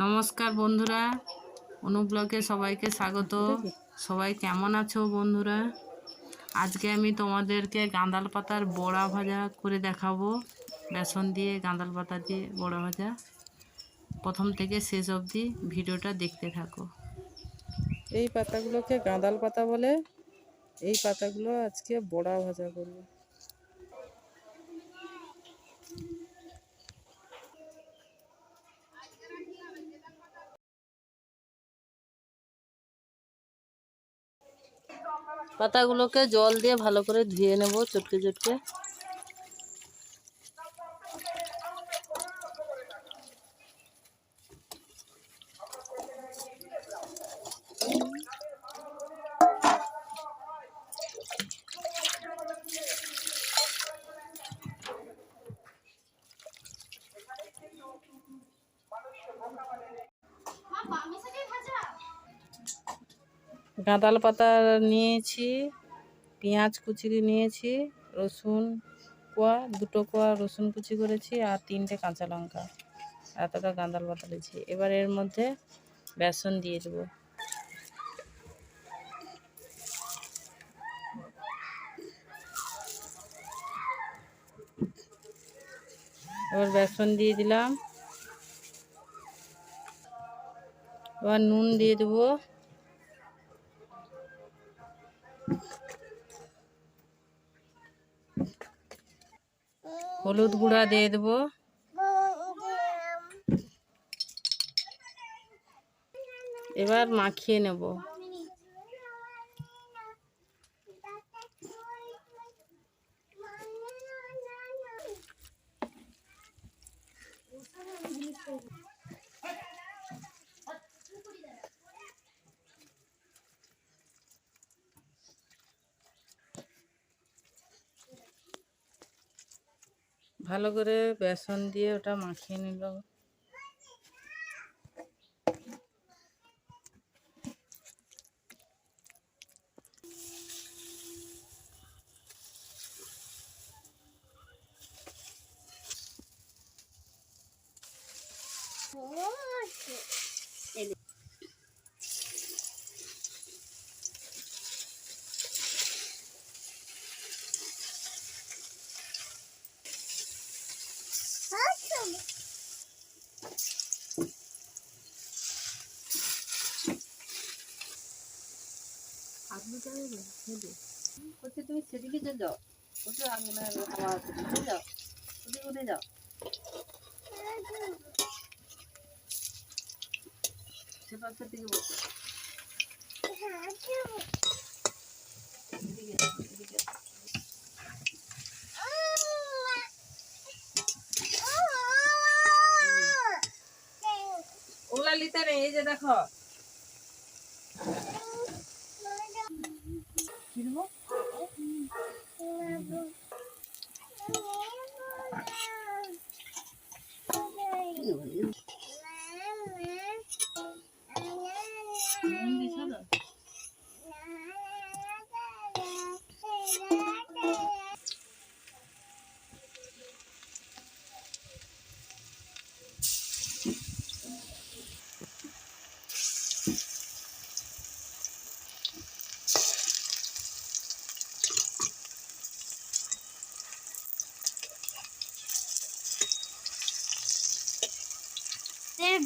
নমস্কার বন্ধুরা, অনুব্লগে সবাইকে স্বাগত। সবাই কেমন আছো বন্ধুরা? আজকে আমি তোমাদেরকে গাঁদাল পাতার বড়া ভাজা করে দেখাবো। বেসন দিয়ে গাঁদাল পাতা দিয়ে বড়া ভাজা। প্রথম থেকে শেষ অবধি ভিডিওটা দেখতে থাকো। এই পাতাগুলোকে গাঁদাল পাতা বলে। এই পাতাগুলো আজকে বড়া ভাজা করব। পাতাগুলোকে জল দিয়ে ভালো করে ধুয়ে নেব চটকে চটকে। গাঁদাল পাতা নিয়েছি, পেঁয়াজ কুচি নিয়েছি, রসুন দুটো কোয়া রসুন কুচি করেছি, আর 3টে কাঁচা লঙ্কা, এতটা গাঁদাল পাতা নিয়েছি। এবার এর মধ্যে বেসন দিয়ে দেবো। এবার বেসন দিয়ে দিলাম। এবার নুন দিয়ে দেবো। হলুদ গুঁড়া দিয়ে দেবো। এবার মাখিয়ে নেব। ভালো করে বেসন দিয়ে ওটা মাখিয়ে নিল। তুমি সেদিকে যাও, আগুনের হাওয়া যাও, উঠে যাও। সেপাশের দিকে বসো। ওগুলা লিতে নেই, এই যে দেখো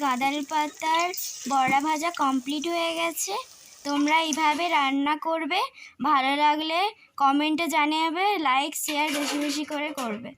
গাঁদাল পাতার বড়া ভাজা কমপ্লিট হয়ে গেছে। তোমরা এইভাবে রান্না করবে, ভালো লাগলে কমেন্টে জানাবে, লাইক শেয়ার বেশি বেশি করে করবে।